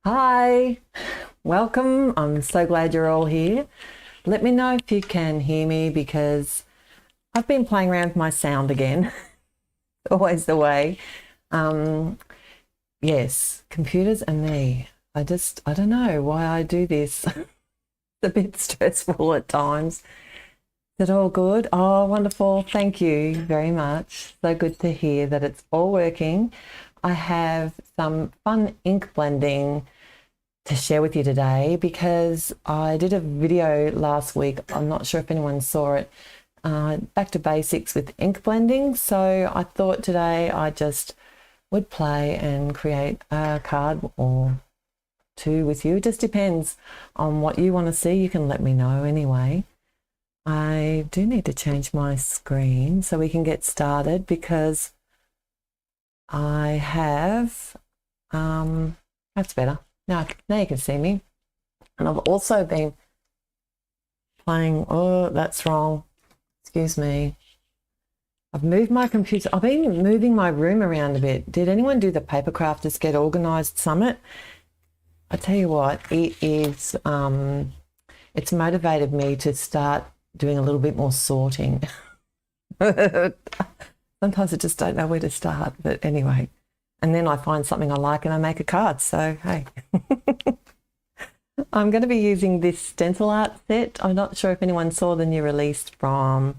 Hi, welcome. I'm so glad you're all here. Let me know if you can hear me because I've been playing around with my sound again. Always the way. Um, yes, computers and me. I don't know why I do this. It's a bit stressful at times. Is it all good? Oh, wonderful. Thank you very much. So good to hear that it's all working. I have some fun ink blending to share with you today because I did a video last week. I'm not sure if anyone saw it. Back to basics with ink blending. So I thought today I just would play and create a card or two with you. It just depends on what you want to see. You can let me know anyway. I do need to change my screen so we can get started because I have, that's better. Now you can see me. And I've also been playing, oh, that's wrong. Excuse me. I've moved my computer. I've been moving my room around a bit. Did anyone do the Paper Crafters Get Organised Summit? I tell you what, it is, it's motivated me to start doing a little bit more sorting. Sometimes I just don't know where to start, but anyway. And then I find something I like and I make a card. So, hey. I'm going to be using this stencil art set. I'm not sure if anyone saw the new release from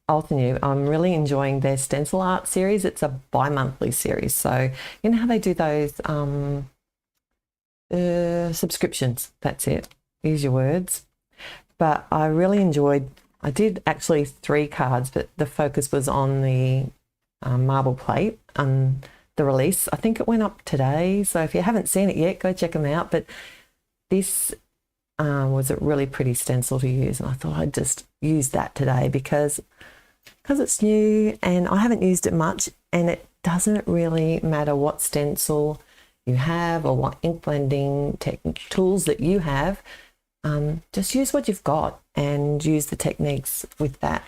Altenew. I'm really enjoying their stencil art series. It's a bi-monthly series. So, you know how they do those subscriptions? That's it. Use your words. But I really enjoyed, I did actually 3 cards, but the focus was on the marble plate and the release. I think it went up today, so if you haven't seen it yet, go check them out. But this was a really pretty stencil to use, and I thought I'd just use that today because it's new and I haven't used it much, and it doesn't really matter what stencil you have or what ink blending tools that you have. Just use what you've got and use the techniques with that.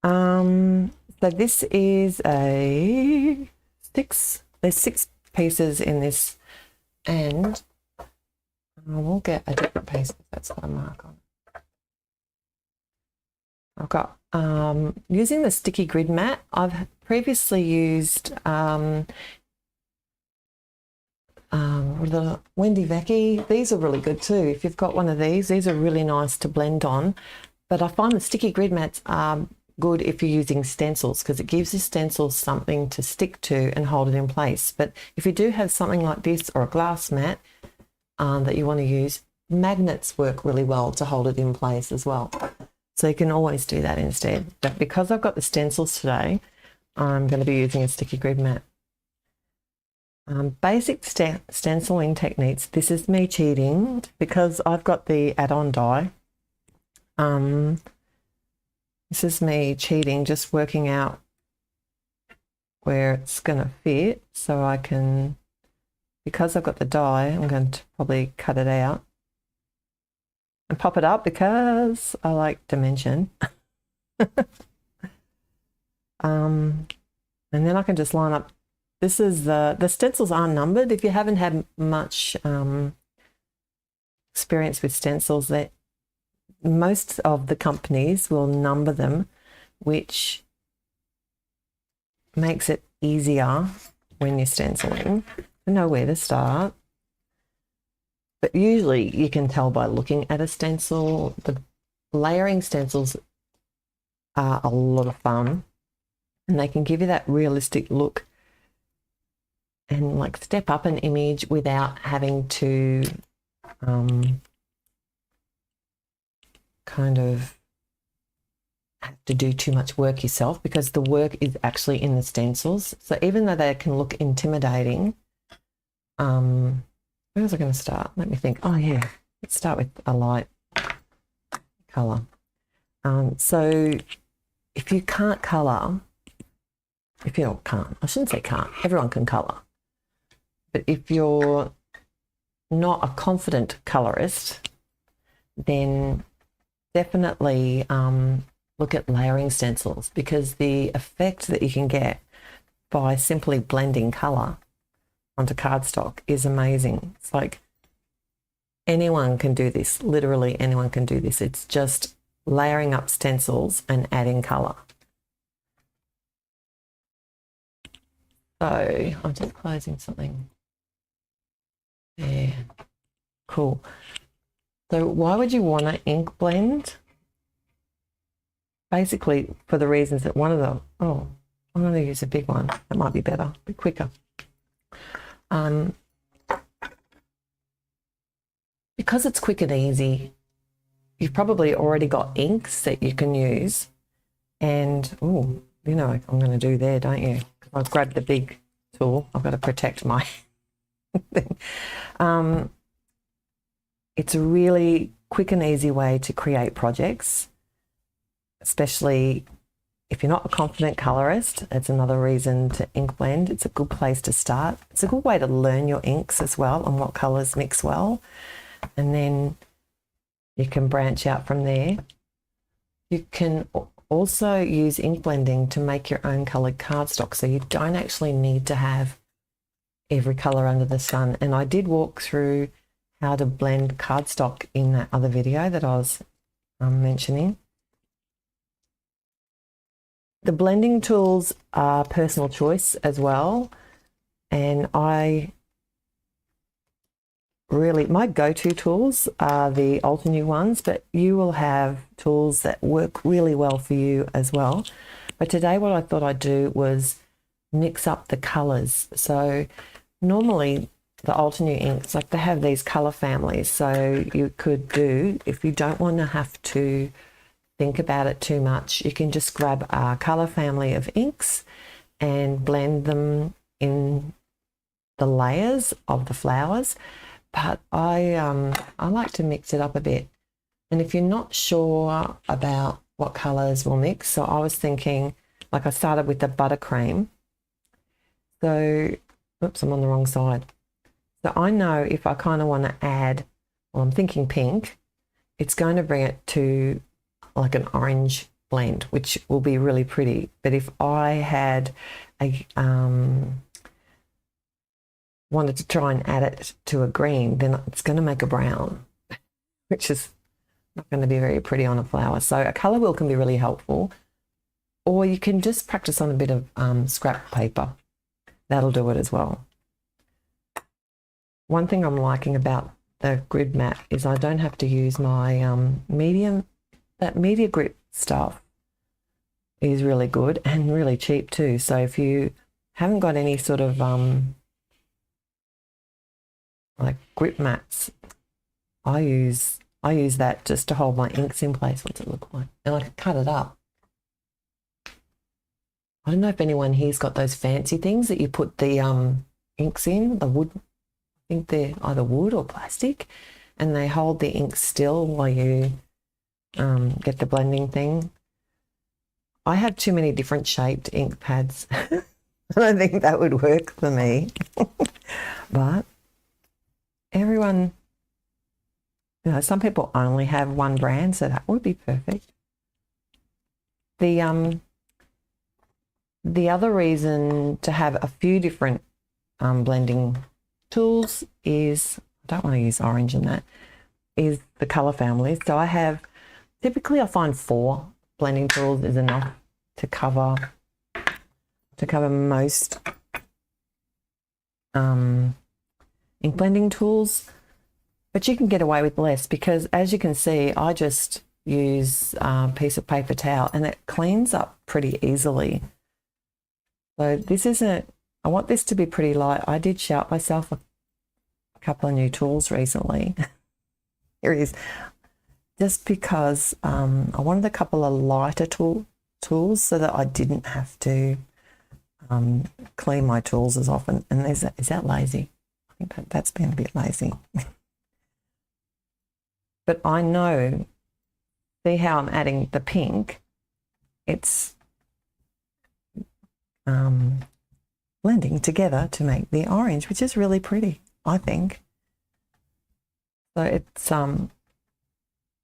So this is there's 6 pieces in this, and I will get a different piece that's got a mark on it. I've got, using the sticky grid mat, I've previously used the Wendy Vecchi. These are really good too. If you've got one of these are really nice to blend on. But I find the sticky grid mats are good if you're using stencils because it gives the stencils something to stick to and hold it in place. But if you do have something like this or a glass mat that you want to use, magnets work really well to hold it in place as well. So you can always do that instead. But because I've got the stencils today, I'm going to be using a sticky grid mat. Basic stenciling techniques. This is me cheating because I've got the add-on die. This is me cheating, just working out where it's going to fit so I can, because I've got the die, I'm going to probably cut it out and pop it up because I like dimension. And then I can just line up. This is the stencils are numbered. If you haven't had much experience with stencils, that most of the companies will number them, which makes it easier when you're stenciling to know where to start. But usually you can tell by looking at a stencil. The layering stencils are a lot of fun and they can give you that realistic look and like step up an image without having to kind of have to do too much work yourself, because the work is actually in the stencils. So even though they can look intimidating, where was I going to start? Let me think. Oh yeah, let's start with a light colour. So if you can't colour, I shouldn't say can't, everyone can colour. But if you're not a confident colorist, then definitely look at layering stencils, because the effect that you can get by simply blending colour onto cardstock is amazing. It's like anyone can do this. Literally anyone can do this. It's just layering up stencils and adding colour. So I'm just closing something. Yeah, cool. So why would you want to ink blend? Basically for the reasons that one of the, oh, I'm going to use a big one. That might be better, a bit quicker. Because it's quick and easy, you've probably already got inks that you can use. And, oh, you know what I'm going to do there, don't you? I've grabbed the big tool. I've got to protect my thing. It's a really quick and easy way to create projects, especially if you're not a confident colorist. It's another reason to ink blend. It's a good place to start. It's a good way to learn your inks as well and what colors mix well. And then you can branch out from there. You can also use ink blending to make your own coloured cardstock, so you don't actually need to have every colour under the sun. And I did walk through how to blend cardstock in that other video that I was mentioning. The blending tools are personal choice as well, and my go-to tools are the Altenew ones, but you will have tools that work really well for you as well. But today what I thought I'd do was mix up the colours. So normally the Altenew inks, like they have these colour families. So you could do, if you don't want to have to think about it too much, you can just grab a colour family of inks and blend them in the layers of the flowers. But I like to mix it up a bit. And if you're not sure about what colours will mix, so I was thinking, like I started with the buttercream. So, oops, I'm on the wrong side. So I know if I kind of want to add, well, I'm thinking pink, it's going to bring it to like an orange blend, which will be really pretty. But if I had a wanted to try and add it to a green, then it's going to make a brown, which is not going to be very pretty on a flower. So a colour wheel can be really helpful, or you can just practice on a bit of scrap paper. That'll do it as well. One thing I'm liking about the grid mat is I don't have to use my medium. That media grip stuff is really good and really cheap too. So if you haven't got any sort of like grip mats, I use that just to hold my inks in place. What's it look like? And I can cut it up. I don't know if anyone here's got those fancy things that you put the inks in, the wood. I think they're either wood or plastic, and they hold the ink still while you get the blending thing. I have too many different shaped ink pads. I don't think that would work for me. But everyone, you know, some people only have one brand, so that would be perfect. The other reason to have a few different blending tools is, I don't want to use orange in that, is the colour family. So I have, typically I find 4 blending tools is enough to cover most ink blending tools, but you can get away with less because, as you can see, I just use a piece of paper towel and it cleans up pretty easily. So this isn't, I want this to be pretty light. I did shout myself a couple of new tools recently. Here it is. Just because I wanted a couple of lighter tools so that I didn't have to clean my tools as often. And is that lazy? I think that's been a bit lazy. But I know, see how I'm adding the pink? It's blending together to make the orange, which is really pretty, I think. So it's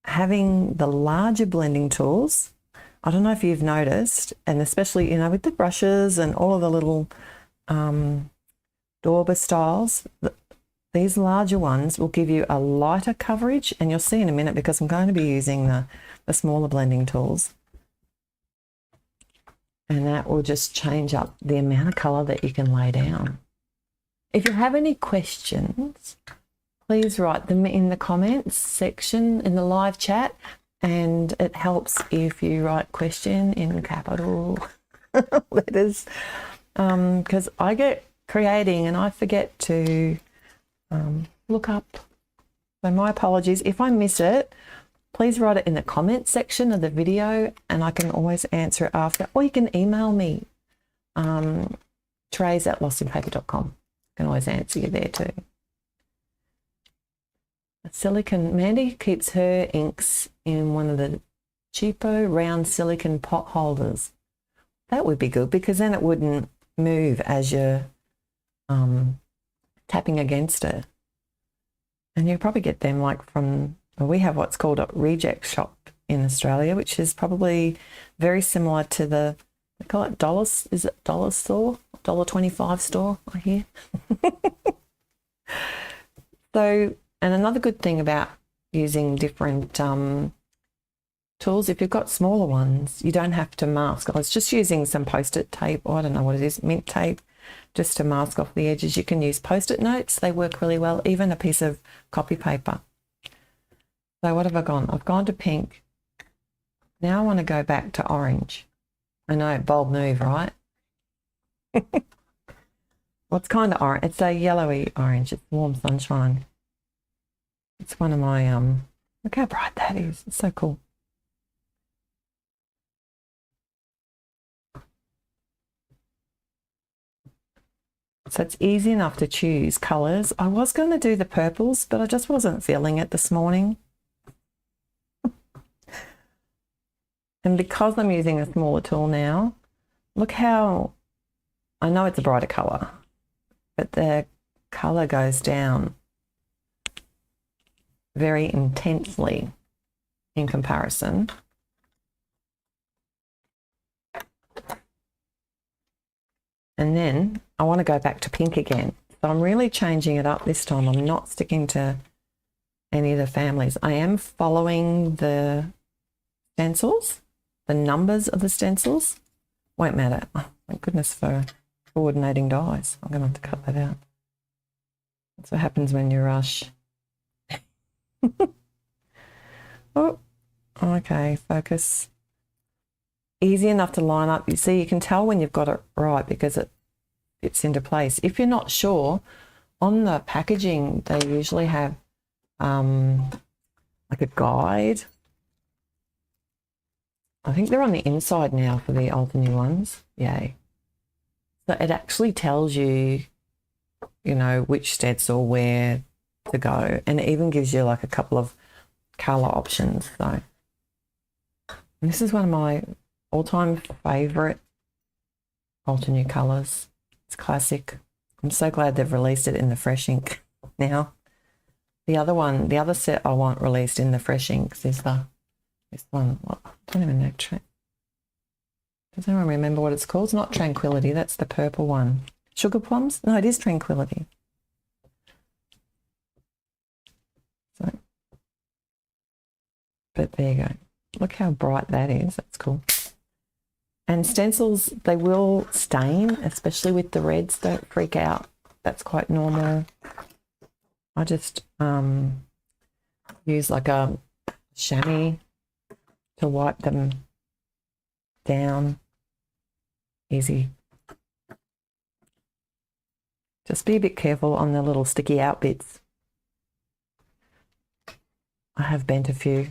having the larger blending tools. I don't know if you've noticed, and especially, you know, with the brushes and all of the little dauber styles, these larger ones will give you a lighter coverage, and you'll see in a minute because I'm going to be using the smaller blending tools. And that will just change up the amount of colour that you can lay down. If you have any questions, please write them in the comments section in the live chat, and it helps if you write question in capital letters, because I get creating and I forget to look up. So my apologies. If I miss it, please write it in the comments section of the video and I can always answer it after, or you can email me, trays@lostinpaper.com. I can always answer you there too. Silicone, Mandy keeps her inks in one of the cheapo round silicone pot holders. That would be good because then it wouldn't move as you're tapping against it. And you probably get them like from, well, we have what's called a reject shop in Australia, which is probably very similar to they call it dollars, is it dollar store? $1.25 store, I hear. So, and another good thing about using different tools, if you've got smaller ones, you don't have to mask. I was just using some Post-it tape, or I don't know what it is, mint tape, just to mask off the edges. You can use Post-it notes. They work really well, even a piece of copy paper. So what have I gone? I've gone to pink. Now I want to go back to orange. I know, bold move, right? What's kind of orange? It's a yellowy orange. It's warm sunshine. It's one of my, look how bright that is. It's so cool. So it's easy enough to choose colours. I was going to do the purples, but I just wasn't feeling it this morning. And because I'm using a smaller tool now, look how, I know it's a brighter colour, but the colour goes down very intensely in comparison. And then I want to go back to pink again. So I'm really changing it up this time. I'm not sticking to any of the families. I am following the stencils, the numbers of the stencils. Won't matter. Oh, thank goodness for coordinating dies. I'm going to have to cut that out. That's what happens when you rush. Oh, okay, focus. Easy enough to line up. You see, you can tell when you've got it right because it fits into place. If you're not sure, on the packaging they usually have like a guide. I think they're on the inside now for the Altenew ones. Yay. So it actually tells you, you know, which stencil where to go, and it even gives you like a couple of colour options. So, and this is one of my all-time favourite Altenew colours. It's classic. I'm so glad they've released it in the fresh ink now. The other one, the other set I want released in the fresh inks is this one. What? I don't even know. Does anyone remember what it's called? It's not Tranquility. That's the purple one. Sugar Plums? No, it is Tranquility. So, but there you go. Look how bright that is. That's cool. And stencils, they will stain, especially with the reds. Don't freak out. That's quite normal. I just use like a chamois to wipe them down. Easy. Just be a bit careful on the little sticky out bits. I have bent a few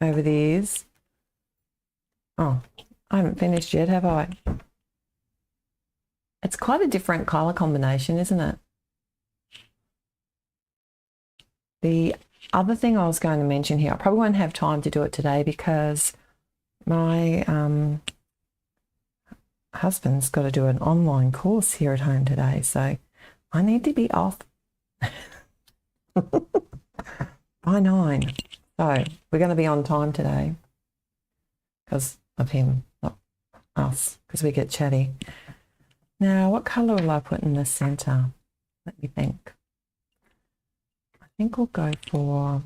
over the years. Oh, I haven't finished yet, have I? It's quite a different colour combination, isn't it? The other thing I was going to mention here, I probably won't have time to do it today because my husband's got to do an online course here at home today, so I need to be off by 9. So we're going to be on time today because of him, not us, because we get chatty. Now, what colour will I put in the centre? Let me think. I think we'll go for,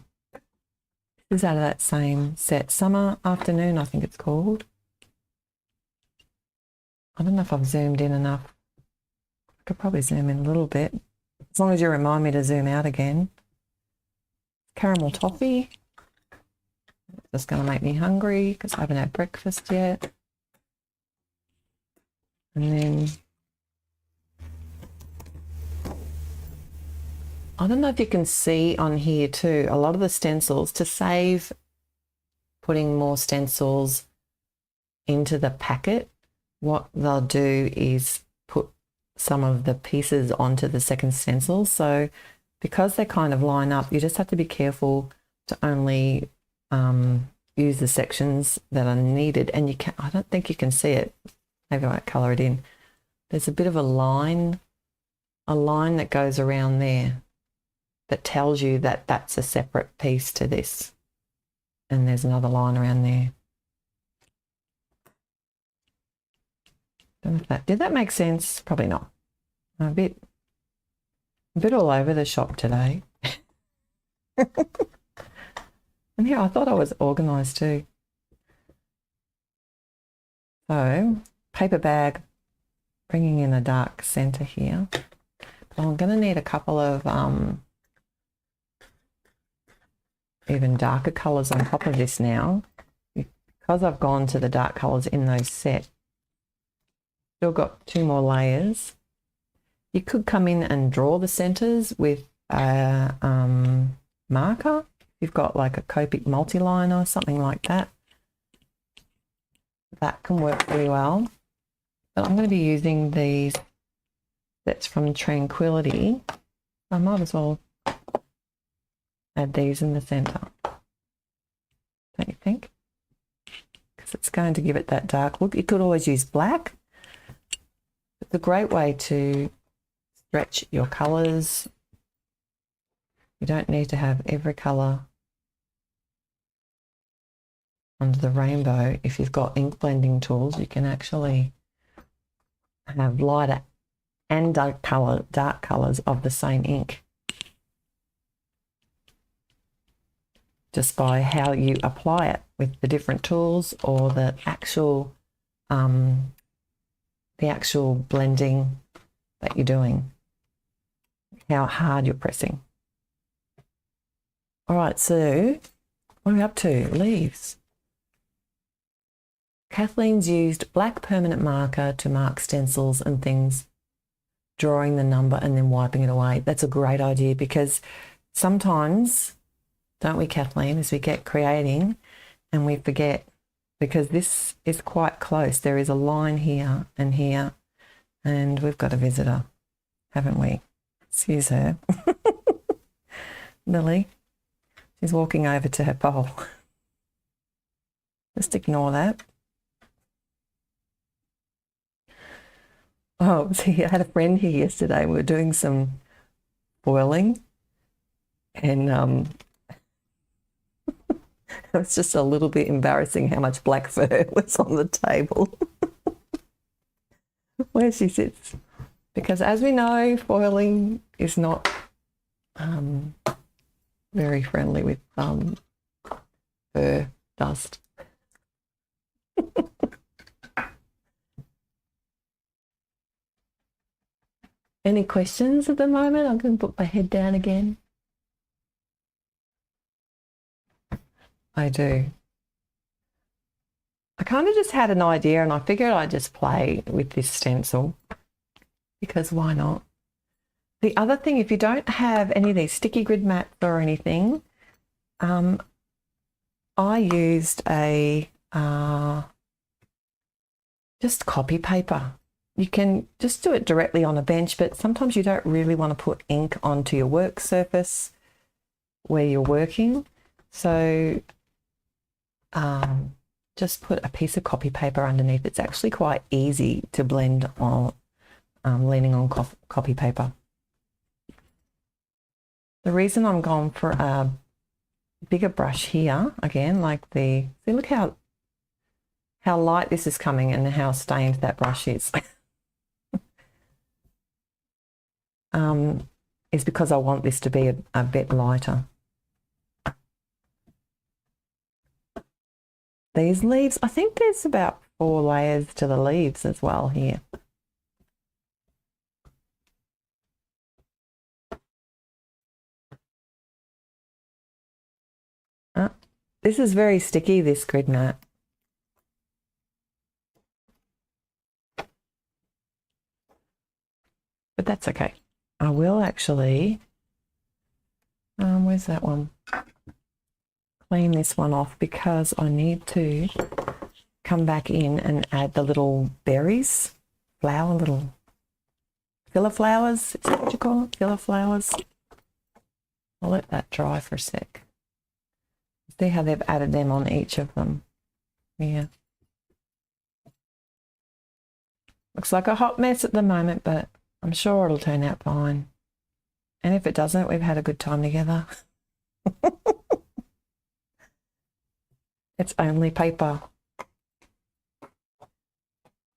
this is out of that same set, Summer Afternoon, I think it's called. I don't know if I've zoomed in enough. I could probably zoom in a little bit, as long as you remind me to zoom out again. Caramel toffee. It's just going to make me hungry because I haven't had breakfast yet. And then, I don't know if you can see on here too, a lot of the stencils, to save putting more stencils into the packet, what they'll do is put some of the pieces onto the second stencil. So because they kind of line up, you just have to be careful to only use the sections that are needed. And you can, I don't think you can see it. Maybe I might colour it in. There's a bit of a line that goes around there that tells you that that's a separate piece to this. And there's another line around there. Don't know if that, did that make sense? Probably not. I'm a bit all over the shop today. And yeah, I thought I was organised too. So, paper bag, bringing in a dark centre here. But I'm going to need a couple of even darker colours on top of this now. Because I've gone to the dark colours in those sets, still got 2 more layers. You could come in and draw the centres with a marker. You've got like a Copic multi-line or something like that. That can work really well. But I'm going to be using these sets from Tranquility. I might as well add these in the centre. Don't you think? Because it's going to give it that dark look. You could always use black. It's a great way to stretch your colours. You don't need to have every colour under the rainbow. If you've got ink blending tools, you can actually have lighter and dark colours of the same ink, just by how you apply it with the different tools or the actual blending that you're doing, how hard you're pressing. All right, so what are we up to? Leaves. Kathleen's used black permanent marker to mark stencils and things, drawing the number and then wiping it away. That's a great idea, because sometimes, don't we, Kathleen, as we get creating and we forget, because this is quite close. There is a line here, and we've got a visitor, haven't we? Excuse her. Lily. She's walking over to her pole. Just ignore that. Oh, see, I had a friend here yesterday. We were doing some boiling, and it was just a little bit embarrassing how much black fur was on the table where she sits. Because as we know, foiling is not very friendly with fur dust. Any questions at the moment? I'm going to put my head down again. I do. I kind of just had an idea and I figured I'd just play with this stencil, because why not? The other thing, if you don't have any of these sticky grid mats or anything, I used a just copy paper. You can just do it directly on a bench, but sometimes you don't really want to put ink onto your work surface where you're working. So just put a piece of copy paper underneath. It's actually quite easy to blend on, leaning on copy paper. The reason I'm going for a bigger brush here, again, like see, look how light this is coming and how stained that brush is. is because I want this to be a bit lighter. These leaves, I think there's about 4 layers to the leaves as well here. This is very sticky, this grid mat. But that's okay. I will actually, where's that one? Clean this one off because I need to come back in and add the little berries, little filler flowers. Is that what you call it? Filler flowers. I'll let that dry for a sec. See how they've added them on each of them. Yeah. Looks like a hot mess at the moment, but I'm sure it'll turn out fine. And if it doesn't, we've had a good time together. It's only paper.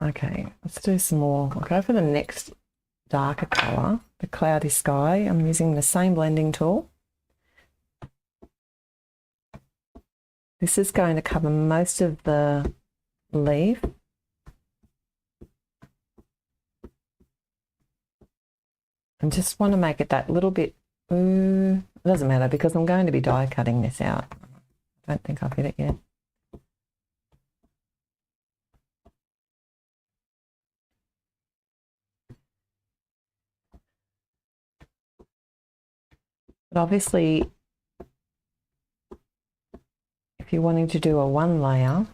Okay, let's do some more. I'll go for the next darker colour, the Cloudy Sky. I'm using the same blending tool. This is going to cover most of the leaf. And just want to make it that little bit, it doesn't matter because I'm going to be die cutting this out. I don't think I've hit it yet. But obviously, if you're wanting to do a 1 layer,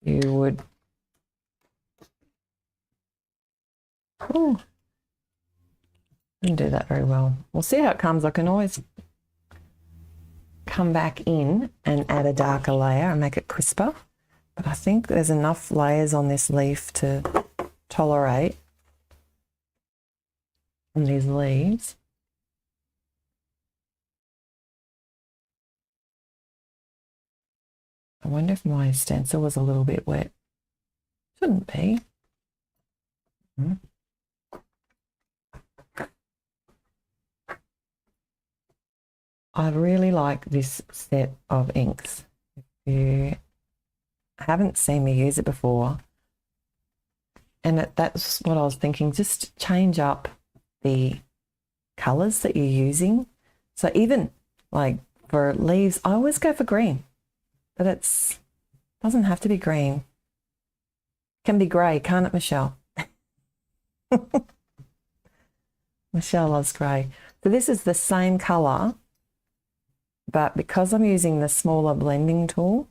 you would, didn't do that very well. We'll see how it comes. I can always come back in and add a darker layer and make it crisper. But I think there's enough layers on this leaf to tolerate on these leaves. I wonder if my stencil was a little bit wet. Shouldn't be. I really like this set of inks. If you haven't seen me use it before, and that's what I was thinking, just change up the colours that you're using. So even like for leaves, I always go for green, but it doesn't have to be green. It can be grey, can't it, Michelle? Michelle loves grey. So this is the same colour, but because I'm using the smaller blending tool,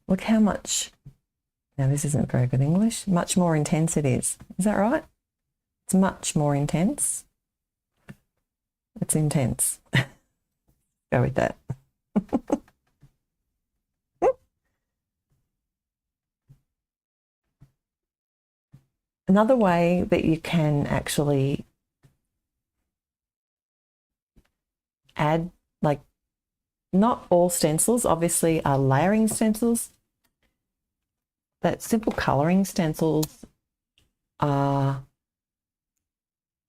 look how much, now this isn't very good English, much more intense it is. Is that right? It's much more intense. It's intense. Go with that. Another way that you can actually add, like, not all stencils obviously are layering stencils, but simple colouring stencils are,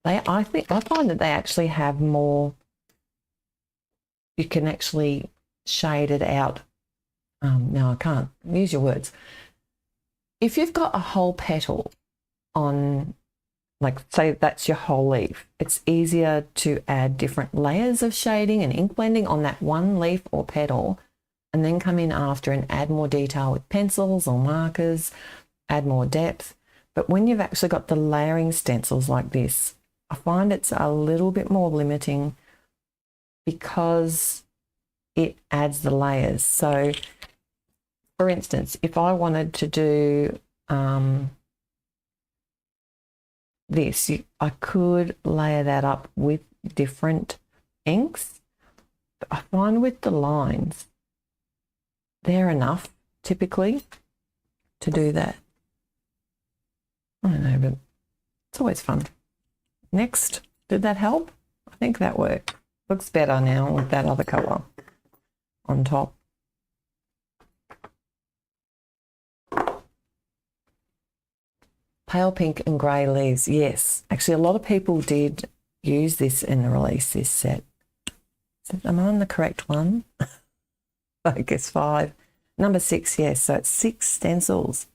I find that they actually have more, you can actually shade it out. Now I can't use your words. If you've got a whole petal on, like, say that's your whole leaf, it's easier to add different layers of shading and ink blending on that one leaf or petal, and then come in after and add more detail with pencils or markers, add more depth. But when you've actually got the layering stencils like this, I find it's a little bit more limiting because it adds the layers. So for instance, if I wanted to do this, I could layer that up with different inks. But I find with the lines, they're enough typically to do that. I don't know, but it's always fun. Next, did that help? I think that worked. Looks better now with that other colour on top. Pale pink and grey leaves. Yes, actually a lot of people did use this and release this set. So am I on the correct one? Focus 5. Number 6, yes. So it's 6 stencils.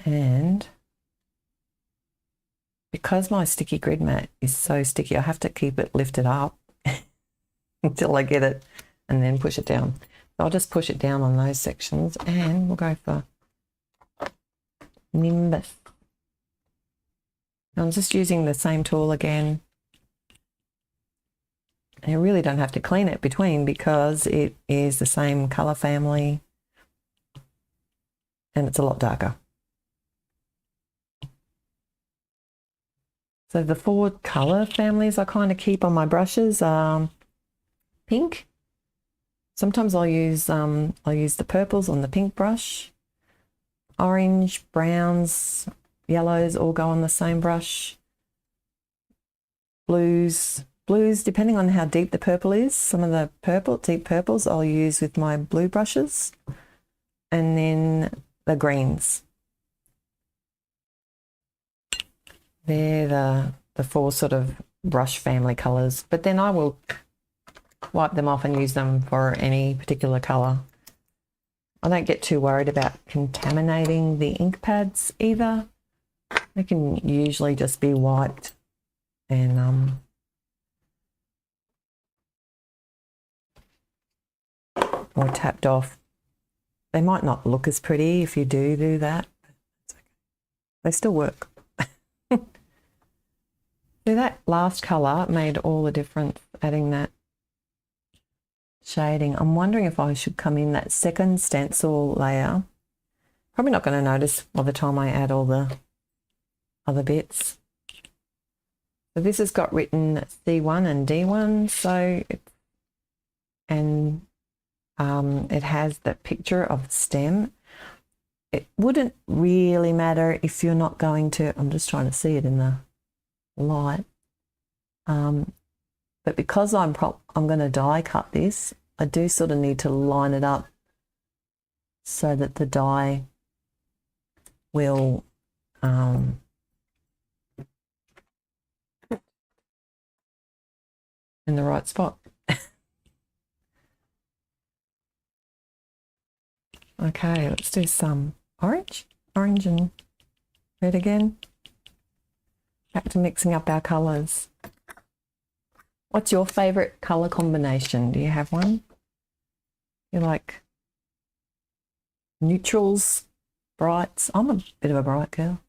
And because my sticky grid mat is so sticky, I have to keep it lifted up until I get it and then push it down. So I'll just push it down on those sections and we'll go for Nimbus. I'm just using the same tool again. And you really don't have to clean it between because it is the same colour family and it's a lot darker. So the 4 colour families I kind of keep on my brushes are pink. Sometimes I'll use the purples on the pink brush. Orange, browns, yellows all go on the same brush. Blues, depending on how deep the purple is. Some of the deep purples I'll use with my blue brushes. And then the greens. They're the 4 sort of brush family colours. But then I will wipe them off and use them for any particular colour. I don't get too worried about contaminating the ink pads either. They can usually just be wiped and or tapped off. They might not look as pretty if you do that. They still work. So that last colour made all the difference, adding that shading. I'm wondering if I should come in that second stencil layer. Probably not going to notice by the time I add all the other bits. So this has got written C1 and D1, so it has the picture of the stem. It wouldn't really matter if you're not going to, I'm just trying to see it in the light. But because I'm going to die cut this, I do sort of need to line it up so that the die will in the right spot. Okay, let's do some orange and red again. Back to mixing up our colours. What's your favourite colour combination? Do you have one? You like neutrals, brights? I'm a bit of a bright girl.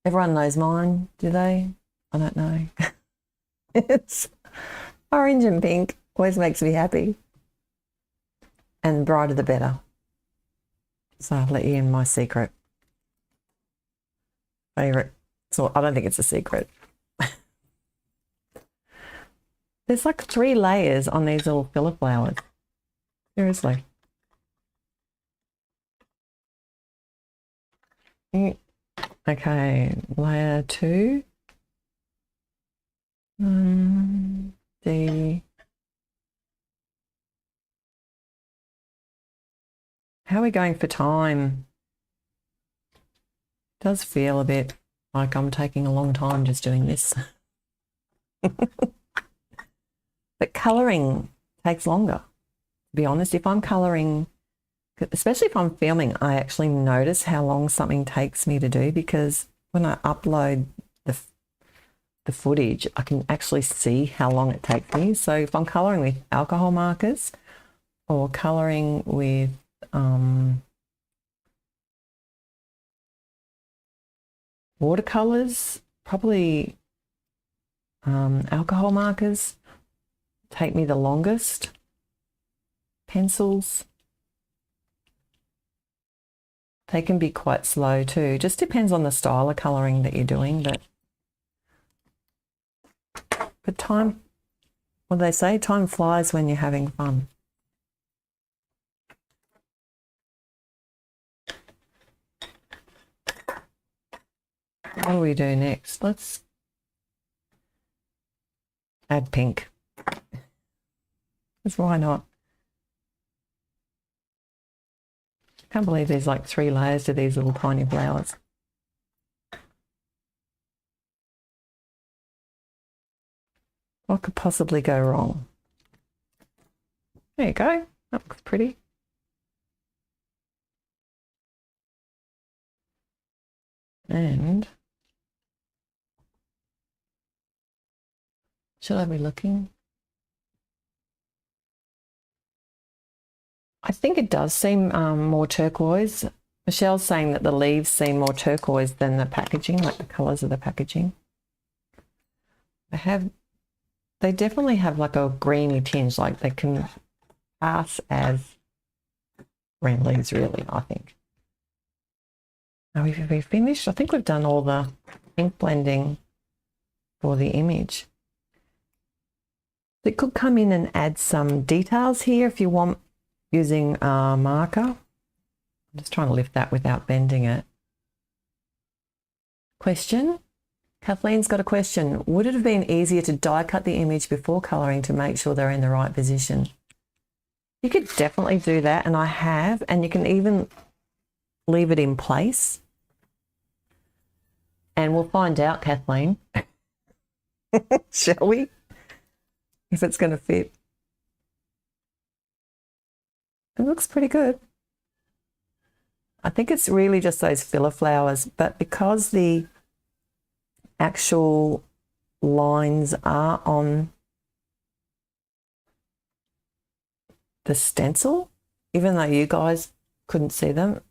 Everyone knows mine, do they? I don't know. It's orange and pink. Always makes me happy. And the brighter the better. So I'll let you in my secret. Favourite. So I don't think it's a secret. There's like 3 layers on these little filler flowers. Seriously. Okay, layer 2. How are we going for time? It does feel a bit like I'm taking a long time just doing this. But colouring takes longer, to be honest. If I'm colouring, especially if I'm filming, I actually notice how long something takes me to do, because when I upload the footage, I can actually see how long it takes me. So if I'm colouring with alcohol markers or colouring with watercolours, probably alcohol markers take me the longest. Pencils, they can be quite slow too. Just depends on the style of colouring that you're doing. But time, what do they say? Time flies when you're having fun. What do we do next? Let's add pink. Because why not? Can't believe there's like 3 layers to these little tiny flowers. What could possibly go wrong? There you go. That looks pretty. And should I be looking? I think it does seem more turquoise. Michelle's saying that the leaves seem more turquoise than the packaging, like the colours of the packaging. They definitely have like a greeny tinge, like they can pass as green leaves, really, I think. Now we've finished. I think we've done all the ink blending for the image. It could come in and add some details here if you want, using a marker. I'm just trying to lift that without bending it. Question. Kathleen's got a question. Would it have been easier to die cut the image before colouring to make sure they're in the right position? You could definitely do that, and I have, and you can even leave it in place. And we'll find out, Kathleen. Shall we? If it's going to fit. It looks pretty good. I think it's really just those filler flowers, but because the actual lines are on the stencil, even though you guys couldn't see them,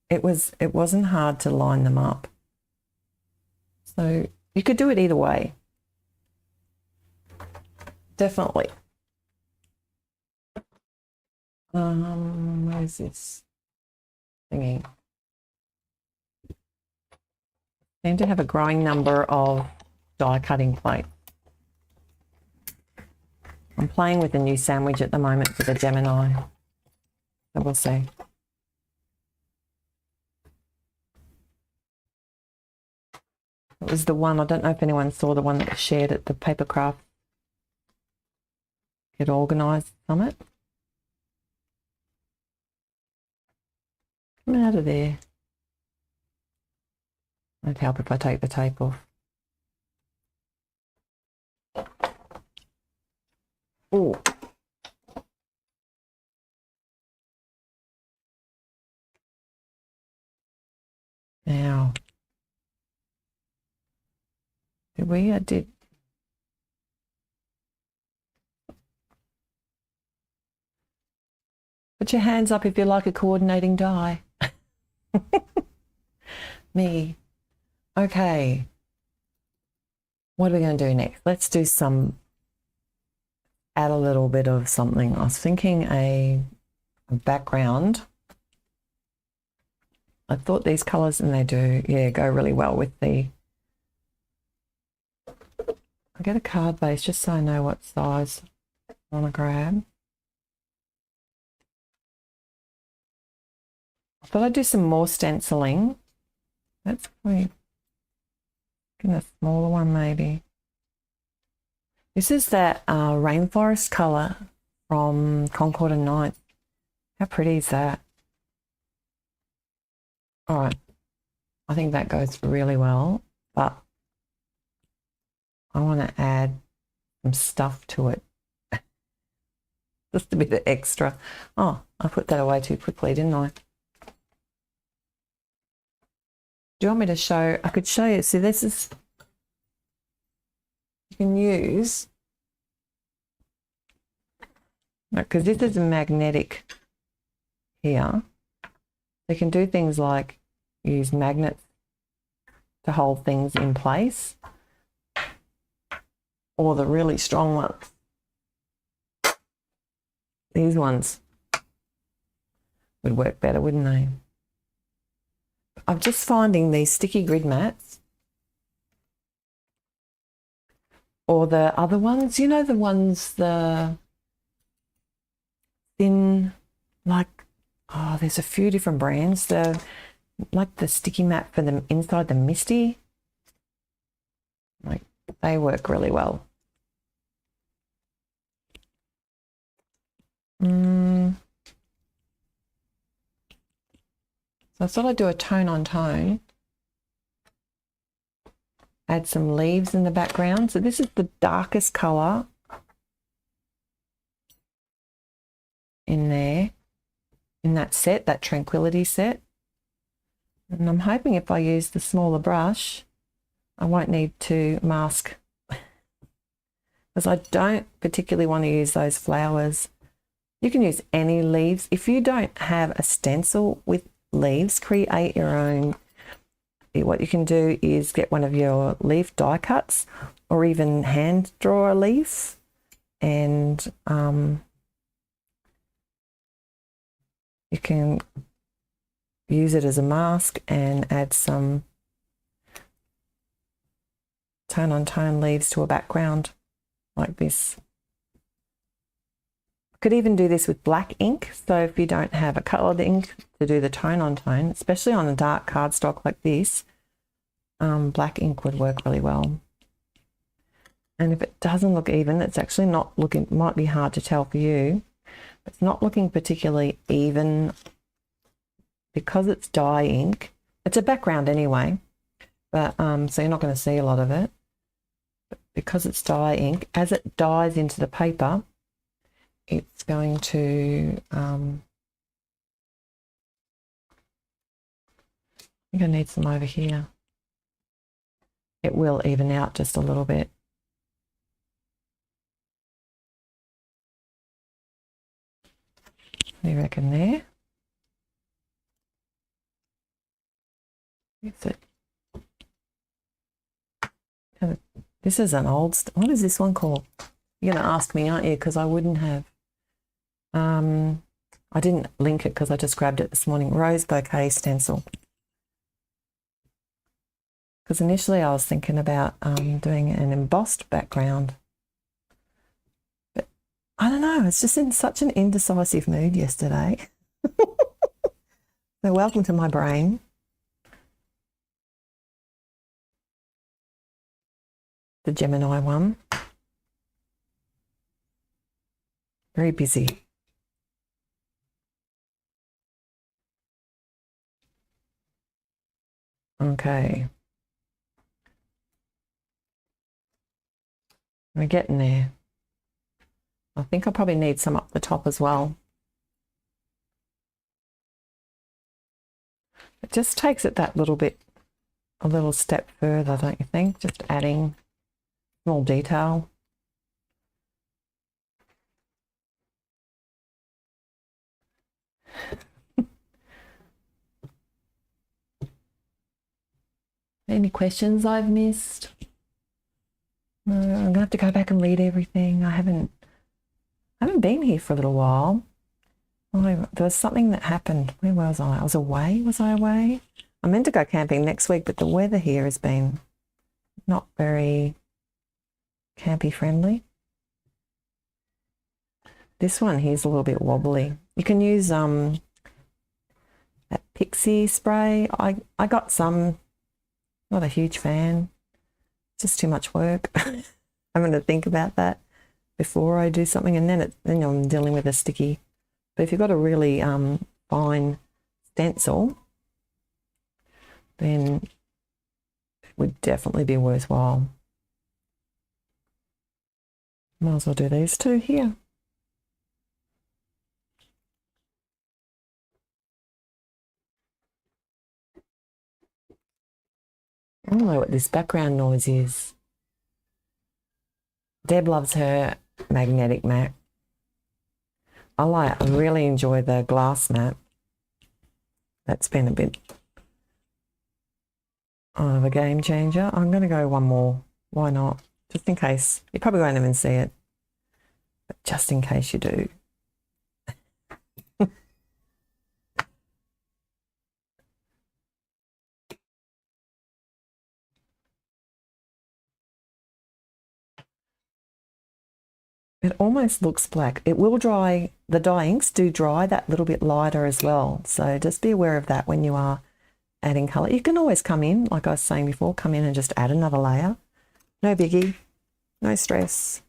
it wasn't hard to line them up. So you could do it either way. Definitely. Where's this thingy? Seem to have a growing number of die cutting plates. I'm playing with a new sandwich at the moment for the Gemini. So we'll see. It was the one, I don't know if anyone saw the one that was shared at the Papercraft Get Organised Summit. Come out of there. It'd help if I take the tape off. Oh. Now, did we? I did. Put your hands up if you like a coordinating die. Me. Okay. What are we going to do next? Let's do add a little bit of something. I was thinking a background. I thought these colours, and they do, yeah, go really well with the... I'll get a card base just so I know what size I want to grab. I thought I'd do some more stenciling. That's probably a smaller one maybe. This is that rainforest colour from Concord and Ninth. How pretty is that? All right, I think that goes really well, but I want to add some stuff to it. Just a bit of extra. Oh, I put that away too quickly, didn't I? Do you want me to show? I could show you. See, this is, you can use, because this is a magnetic here. You can do things like use magnets to hold things in place, or the really strong ones. These ones would work better, wouldn't they? I'm just finding these sticky grid mats, or the other ones, you know, the ones, the thin, like, oh, there's a few different brands. The, like the sticky mat for the inside the Misty, like they work really well. So I thought I'd do a tone on tone. Add some leaves in the background. So this is the darkest colour in there, in that set, that Tranquility set. And I'm hoping if I use the smaller brush, I won't need to mask, because I don't particularly want to use those flowers. You can use any leaves. If you don't have a stencil with leaves, create your own. What you can do is get one of your leaf die cuts, or even hand draw a leaf, and you can use it as a mask and add some tone on tone leaves to a background like this. I could even do this with black ink. So if you don't have a coloured ink to do the tone on tone, especially on a dark cardstock like this, black ink would work really well. And if it doesn't look even, it's actually not looking, might be hard to tell for you, but it's not looking particularly even because it's dye ink. It's a background anyway, but so you're not going to see a lot of it. But because it's dye ink, as it dyes into the paper, it's going to, I think I need some over here. It will even out just a little bit. What do you reckon there? This is an old, what is this one called? You're going to ask me, aren't you? Because I wouldn't have. I didn't link it because I just grabbed it this morning. Rose Bouquet stencil. Because initially I was thinking about doing an embossed background. But I don't know, it's just in such an indecisive mood yesterday. So welcome to my brain. The Gemini one. Very busy. Okay. We're getting there. I think I'll probably need some up the top as well. It just takes it that little bit, a little step further, don't you think? Just adding small detail. Any questions I've missed? No, I'm gonna have to go back and read everything. I haven't been here for a little while. Oh, there was something that happened. Where was I? I was away. Was I away? I meant to go camping next week, but the weather here has been not very campy friendly. This one here's a little bit wobbly. You can use that pixie spray. I got some. Not a huge fan. Just too much work. I'm going to think about that before I do something, and then I'm dealing with a sticky. But if you've got a really fine stencil, then it would definitely be worthwhile. Might as well do these two here. I don't know what this background noise is. Deb loves her magnetic mat. I really enjoy the glass mat. That's been a bit of a game changer. I'm going to go one more. Why not? Just in case. You probably won't even see it. But just in case you do. It almost looks black. It will dry, the dye inks do dry that little bit lighter as well. So just be aware of that when you are adding colour. You can always come in, like I was saying before, come in and just add another layer. No biggie, no stress.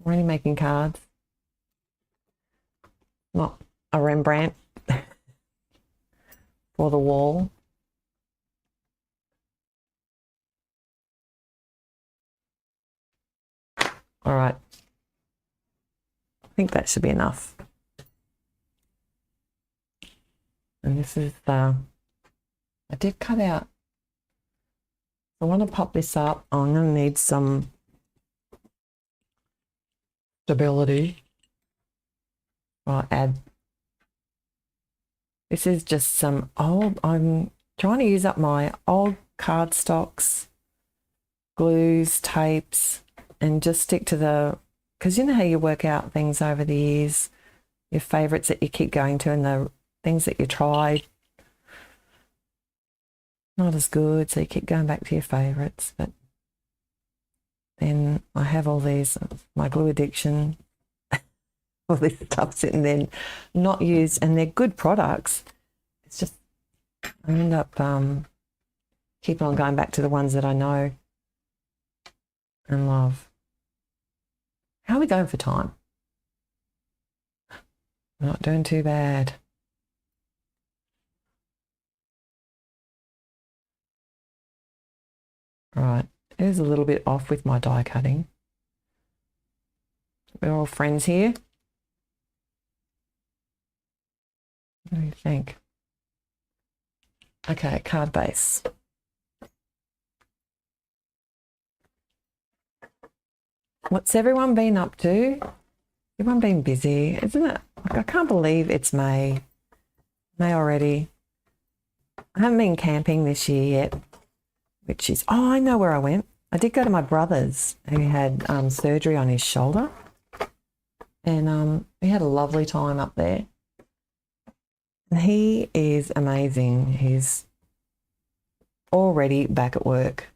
We're only making cards. Not a Rembrandt for the wall. All right. I think that should be enough. And this is I did cut out. I want to pop this up. I'm going to need some stability. I'll add. This is just some old, I'm trying to use up my old cardstocks, glues, tapes, and just stick to the, because you know how you work out things over the years, your favourites that you keep going to and the things that you tried not as good, so you keep going back to your favourites. But then I have all these, my glue addiction, all this stuff sitting there not used, and they're good products. It's just I end up keeping on going back to the ones that I know and love. How are we going for time? Not doing too bad. All right, it is a little bit off with my die cutting. We're all friends here. What do you think? Okay, card base. What's everyone been up to? Everyone been busy, isn't it? Like, I can't believe it's May. May already. I haven't been camping this year yet, which is, oh, I know where I went. I did go to my brother's who had surgery on his shoulder, and we had a lovely time up there. And he is amazing. He's already back at work.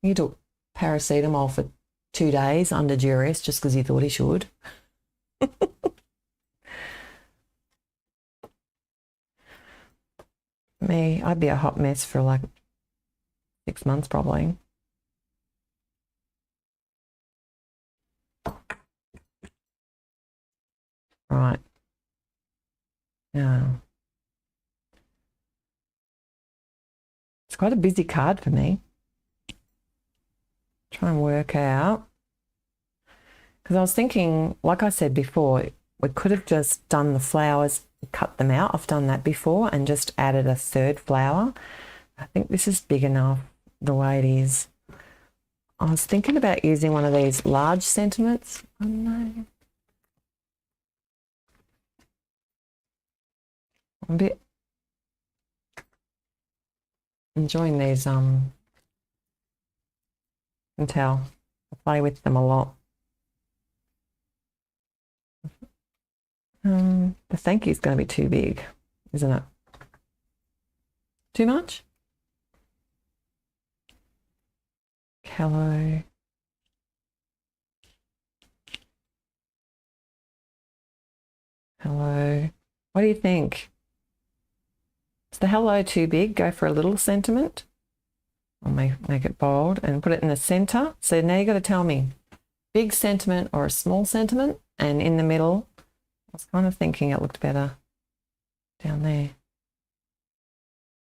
He took paracetamol for 2 days under duress just because he thought he should. Me, I'd be a hot mess for like 6 months probably. Right. Yeah. It's quite a busy card for me. Try and work out. Because I was thinking, like I said before, we could have just done the flowers, cut them out. I've done that before and just added a third flower. I think this is big enough the way it is. I was thinking about using one of these large sentiments. I don't know. I'm a bit enjoying these. You can tell I play with them a lot. The thank you is going to be too big, isn't it? Too much? Hello. Hello. What do you think? Is the hello too big? Go for a little sentiment. I'll make it bold and put it in the center. So now you got to tell me, big sentiment or a small sentiment, and in the middle. I was kind of thinking it looked better down there,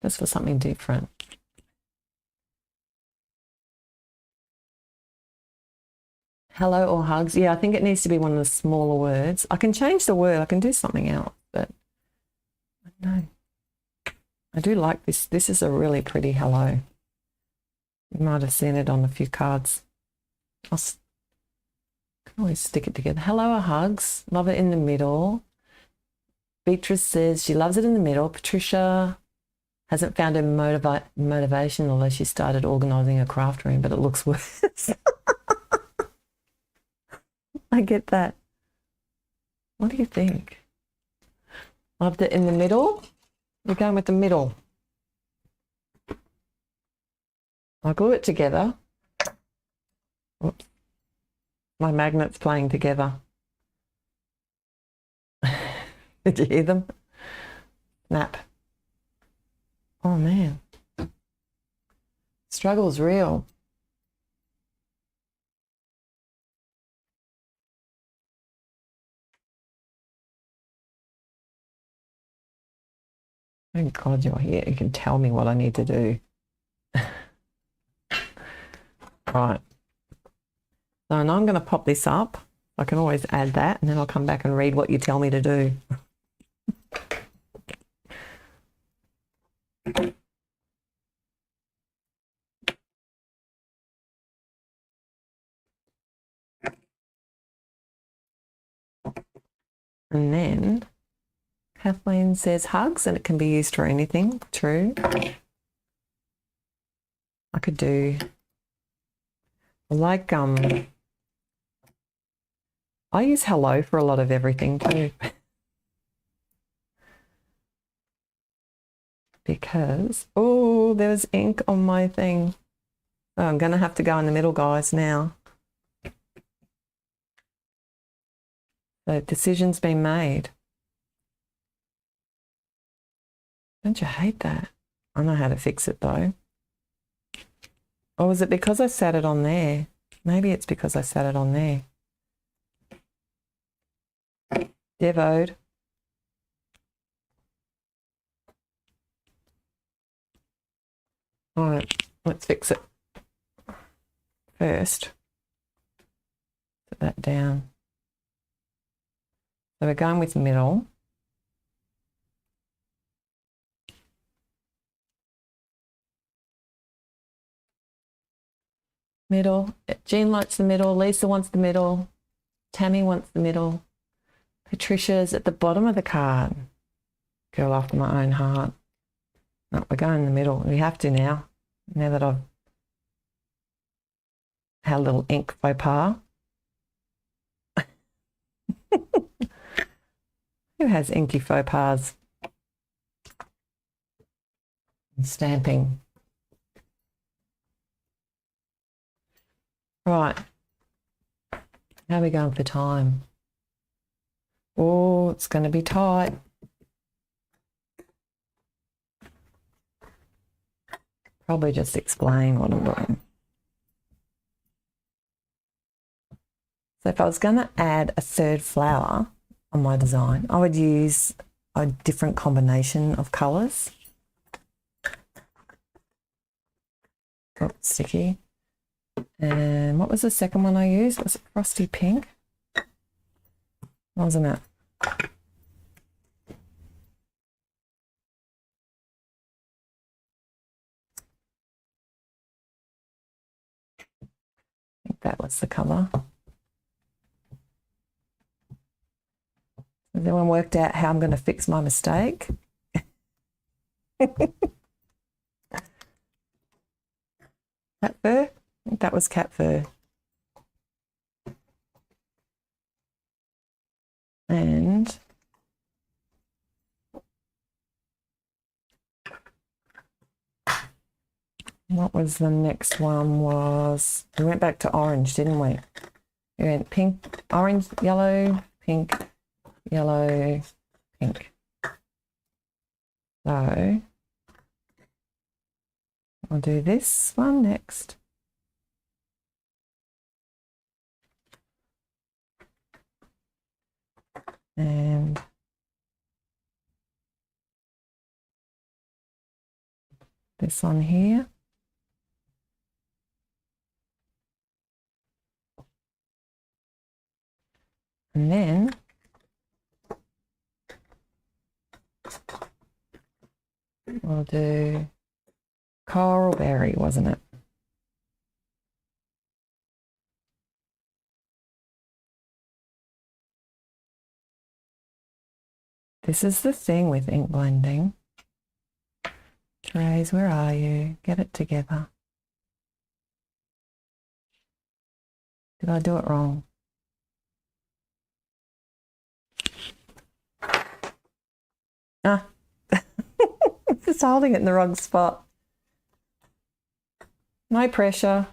just for something different. Hello or hugs. Yeah, I think it needs to be one of the smaller words. I can change the word. I can do something else, but I don't know. I do like this. This is a really pretty hello. You might have seen it on a few cards. I can always stick it together. Hello or hugs. Love it in the middle. Beatrice says she loves it in the middle. Patricia hasn't found her motivation, although she started organising a craft room, but it looks worse. I get that. What do you think? Loved it in the middle. We're going with the middle. I'll glue it together. Oops. My magnets playing together. Did you hear them? Snap. Oh man. Struggle's real. Thank God you're here. You can tell me what I need to do. Right. So now I'm going to pop this up. I can always add that, and then I'll come back and read what you tell me to do. And then Kathleen says hugs, and it can be used for anything. True. I could do like I use hello for a lot of everything too. Because oh, there was ink on my thing. Oh, I'm gonna have to go in the middle, guys, now. The decision's been made. Don't you hate that? I know how to fix it though. Or was it because I sat it on there? Maybe it's because I sat it on there. Devoed. All right, let's fix it. First, put that down. So we're going with middle. Middle. Jean likes the middle. Lisa wants the middle. Tammy wants the middle. Patricia's at the bottom of the card. Girl after my own heart. No, we're going in the middle. We have to now. Now that I've had a little ink faux pas. Who has inky faux pas? And stamping. Right. How are we going for time? Oh, it's going to be tight. Probably just explain what I'm doing. So if I was going to add a third flower on my design, I would use a different combination of colours. Oh, sticky. And what was the second one I used? Was it Frosty Pink? Wasn't it? I think that was the colour. Has everyone worked out how I'm going to fix my mistake? Cat fur? I think that was cat fur. And what was the next one? Was we went back to orange, didn't we? We went pink, orange, yellow, pink, yellow, pink. So I'll do this one next. And this one here. And then we'll do coral berry, wasn't it? This is the thing with ink blending. Therese, where are you? Get it together. Did I do it wrong? Ah, just holding it in the wrong spot. No pressure.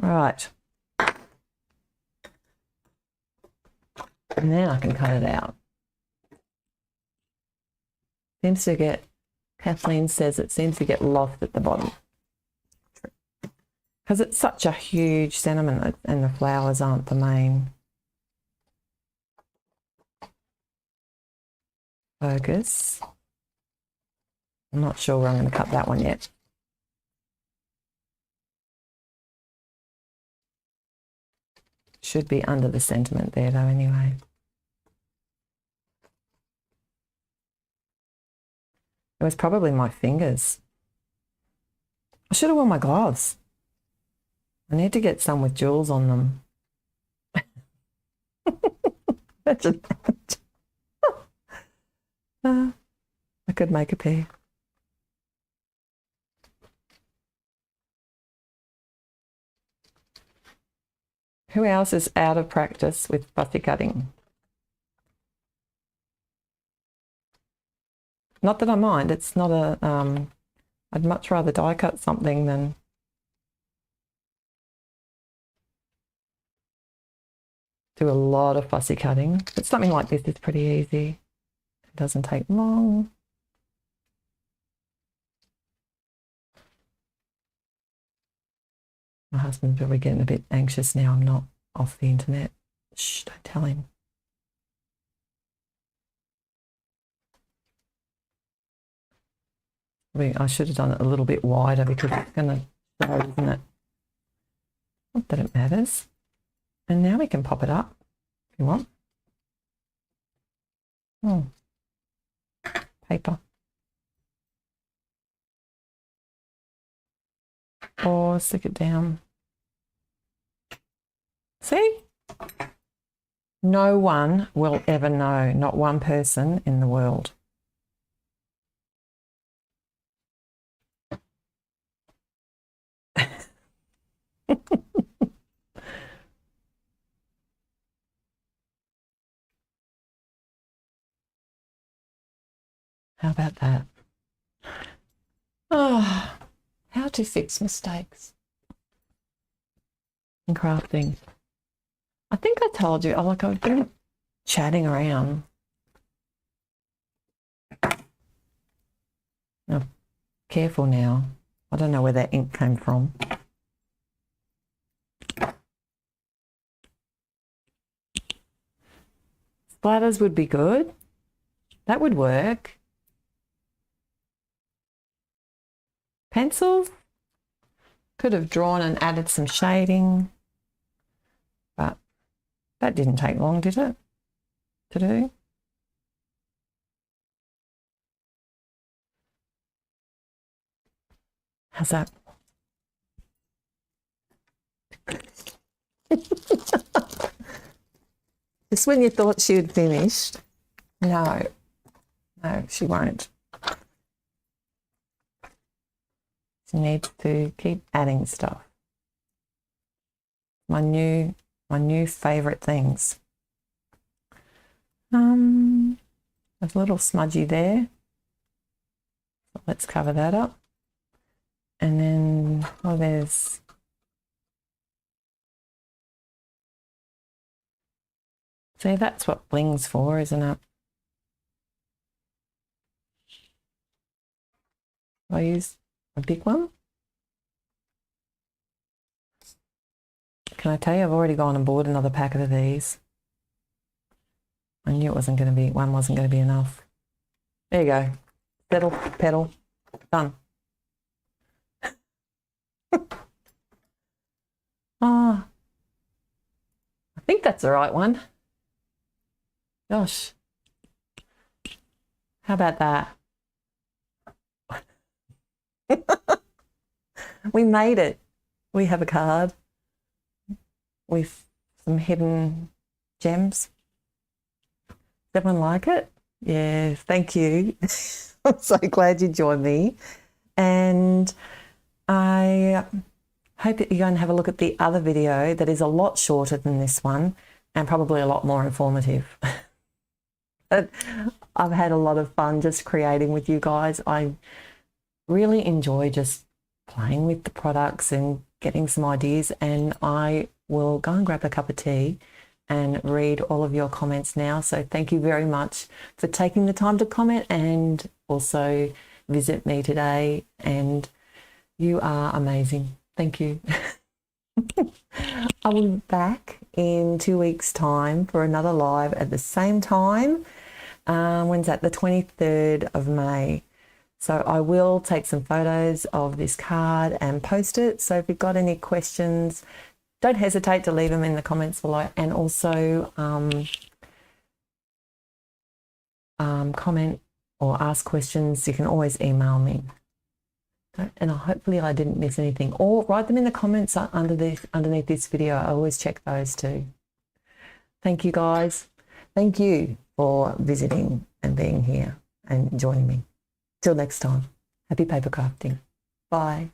Right. And then I can cut it out. Seems to get, Kathleen says it seems to get lost at the bottom. because it's such a huge sentiment and the flowers aren't the main focus. I'm not sure where I'm going to cut that one yet. Should be under the sentiment there though anyway. It was probably my fingers. I should have worn my gloves. I need to get some with jewels on them. Imagine that. I could make a pair. Who else is out of practice with fussy cutting? Not that I mind, it's not a, I'd much rather die cut something than do a lot of fussy cutting. But something like this is pretty easy. It doesn't take long. My husband's probably getting a bit anxious now I'm not off the internet. Shh, don't tell him. I should have done it a little bit wider because it's going to show, isn't it? Not that it matters. And now we can pop it up if you want. Oh, paper. Or stick it down. See? No one will ever know, not one person in the world. How about that? Oh, how to fix mistakes in crafting. I think I told you, like I've been chatting around. Oh, careful now. I don't know where that ink came from. Splatters would be good. That would work. Pencils. Could have drawn and added some shading. But that didn't take long, did it? To do? How's that? Just when you thought she had finished. No, she won't. She needs to keep adding stuff. My new favourite things. There's a little smudgy there. So let's cover that up. And then, oh, there's see, that's what bling's for, isn't it? I use a big one. Can I tell you, I've already gone and bought another packet of these. I knew it wasn't going to be, one wasn't going to be enough. There you go. Settle, pedal, done. Ah, I think that's the right one. Gosh, how about that? We made it. We have a card with some hidden gems. Does everyone like it? Yeah, thank you. I'm so glad you joined me. And I hope that you're going to have a look at the other video that is a lot shorter than this one and probably a lot more informative. But I've had a lot of fun just creating with you guys. I really enjoy just playing with the products and getting some ideas, and I will go and grab a cup of tea and read all of your comments now. So thank you very much for taking the time to comment and also visit me today, and you are amazing. Thank you. I will be back in 2 weeks' time for another live at the same time. When's that? The 23rd of May. So I will take some photos of this card and post it. So if you've got any questions, don't hesitate to leave them in the comments below, and also comment or ask questions. You can always email me. And hopefully I didn't miss anything, or write them in the comments underneath this video. I always check those too. Thank you guys. Thank you for visiting and being here and joining me. Till next time, happy paper crafting. Bye.